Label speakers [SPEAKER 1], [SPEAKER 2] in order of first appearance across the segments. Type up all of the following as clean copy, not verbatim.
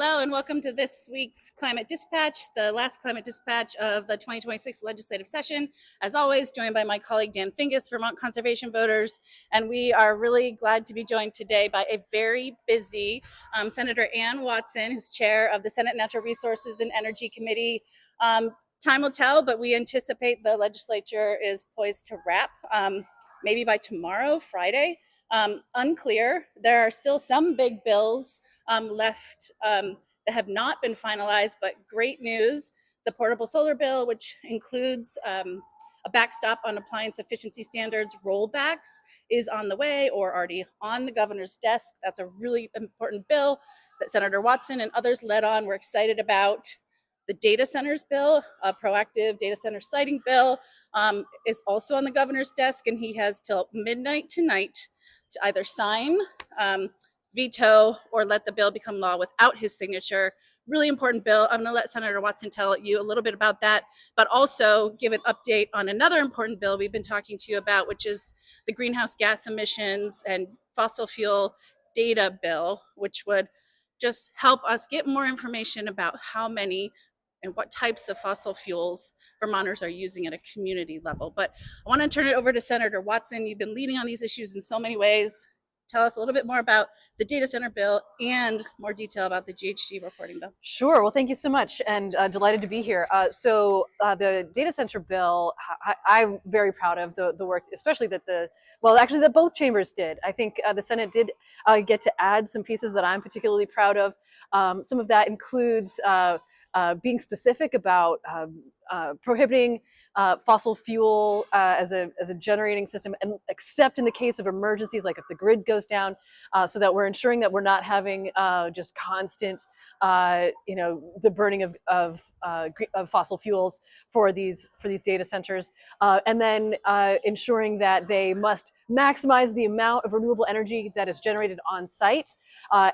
[SPEAKER 1] Hello and welcome to this week's Climate Dispatch, the last Climate Dispatch of the 2026 legislative session. As always, joined by my colleague Dan Fingus, Vermont Conservation Voters, and we are really glad to be joined today by a very busy Senator Ann Watson, who's chair of the Senate Natural Resources and Energy Committee. Time will tell, but we anticipate the legislature is poised to wrap maybe by tomorrow, Friday. Unclear. There are still some big bills left that have not been finalized, but great news. The portable solar bill, which includes a backstop on appliance efficiency standards rollbacks, is on the way or already on the governor's desk. That's a really important bill that Senator Watson and others led on. We're excited about the data centers bill, a proactive data center siting bill, is also on the governor's desk, and he has till midnight tonight to either sign, veto, or let the bill become law without his signature. Really important bill. I'm going to let Senator Watson tell you a little bit about that, but also give an update on another important bill we've been talking to you about, which is the greenhouse gas emissions and fossil fuel data bill, which would just help us get more information about how many and what types of fossil fuels Vermonters are using at a community level. But I want to turn it over to Senator Watson. You've been leading on these issues in so many ways. Tell us a little bit more about the data center bill and more detail about the GHG reporting bill.
[SPEAKER 2] Sure. Well, thank you so much, and delighted to be here. The data center bill, I'm very proud of the work, especially that that both chambers did. I think the Senate did get to add some pieces that I'm particularly proud of. Some of that includes being specific about prohibiting fossil fuel as a generating system, and except in the case of emergencies, like if the grid goes down, so that we're ensuring that we're not having just constant, the burning of fossil fuels for these data centers, and then ensuring that they must maximize the amount of renewable energy that is generated on site,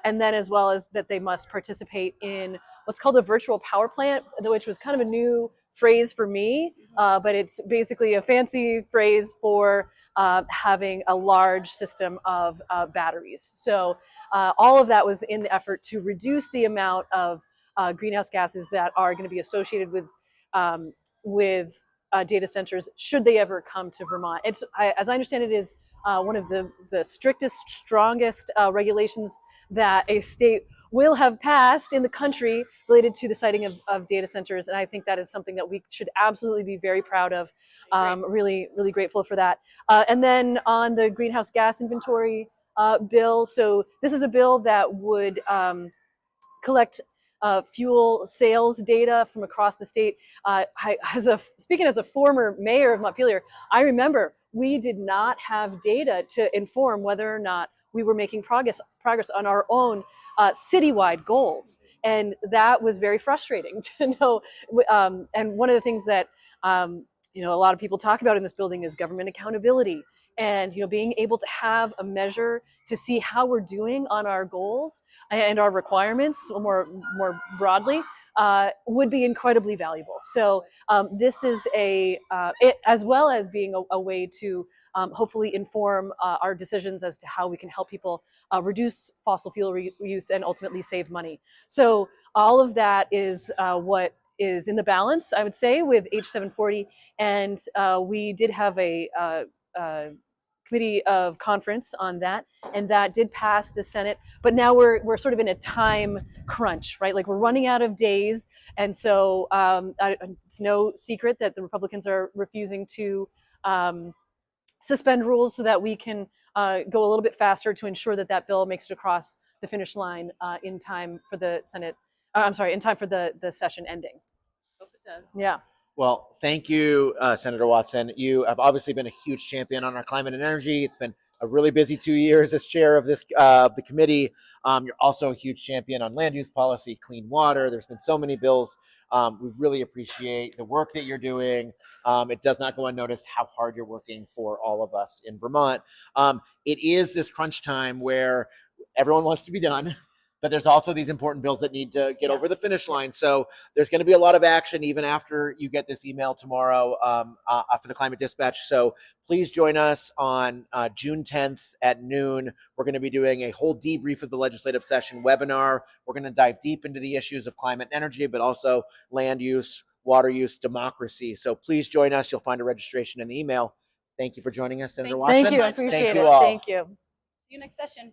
[SPEAKER 2] and then as well as that they must participate in what's called a virtual power plant, which was kind of a new phrase for me, but it's basically a fancy phrase for having a large system of batteries. So all of that was in the effort to reduce the amount of greenhouse gases that are going to be associated with data centers should they ever come to Vermont. As I understand it, is one of the strictest, strongest regulations that a state will have passed in the country related to the siting of data centers. And I think that is something that we should absolutely be very proud of. Really, really grateful for that. And then on the greenhouse gas inventory bill, so this is a bill that would collect fuel sales data from across the state. Speaking as a former mayor of Montpelier, I remember we did not have data to inform whether or not we were making progress on our own citywide goals, and that was very frustrating to know. And one of the things that a lot of people talk about in this building is government accountability, and being able to have a measure to see how we're doing on our goals and our requirements more broadly would be incredibly valuable. So this is as well as being a way to hopefully inform our decisions as to how we can help people reduce fossil fuel reuse and ultimately save money. So all of that is what is in the balance, I would say, with H740, and we did have a committee of conference on that, and that did pass the Senate. But now we're sort of in a time crunch, right? Like, we're running out of days, and so it's no secret that the Republicans are refusing to suspend rules so that we can go a little bit faster to ensure that bill makes it across the finish line in time for the Senate. In time for the session ending.
[SPEAKER 1] Hope it does.
[SPEAKER 2] Yeah.
[SPEAKER 3] Well, thank you, Senator Watson. You have obviously been a huge champion on our climate and energy. It's been a really busy 2 years as chair of the committee. You're also a huge champion on land use policy, clean water. There's been so many bills. We really appreciate the work that you're doing. It does not go unnoticed how hard you're working for all of us in Vermont. It is this crunch time where everyone wants to be done. but there's also these important bills that need to get
[SPEAKER 2] Yeah.
[SPEAKER 3] over the finish line. So there's going to be a lot of action even after you get this email tomorrow for the Climate Dispatch. So please join us on June 10th at noon. We're going to be doing a whole debrief of the legislative session webinar. We're going to dive deep into the issues of climate and energy, but also land use, water use, democracy. So please join us. You'll find a registration in the email. Thank you for joining us, Senator
[SPEAKER 1] Thank you
[SPEAKER 3] Watson.
[SPEAKER 2] Thank you. I
[SPEAKER 1] much,
[SPEAKER 2] appreciate
[SPEAKER 3] Thank
[SPEAKER 2] it.
[SPEAKER 3] you all.
[SPEAKER 2] Thank you.
[SPEAKER 1] See you next session.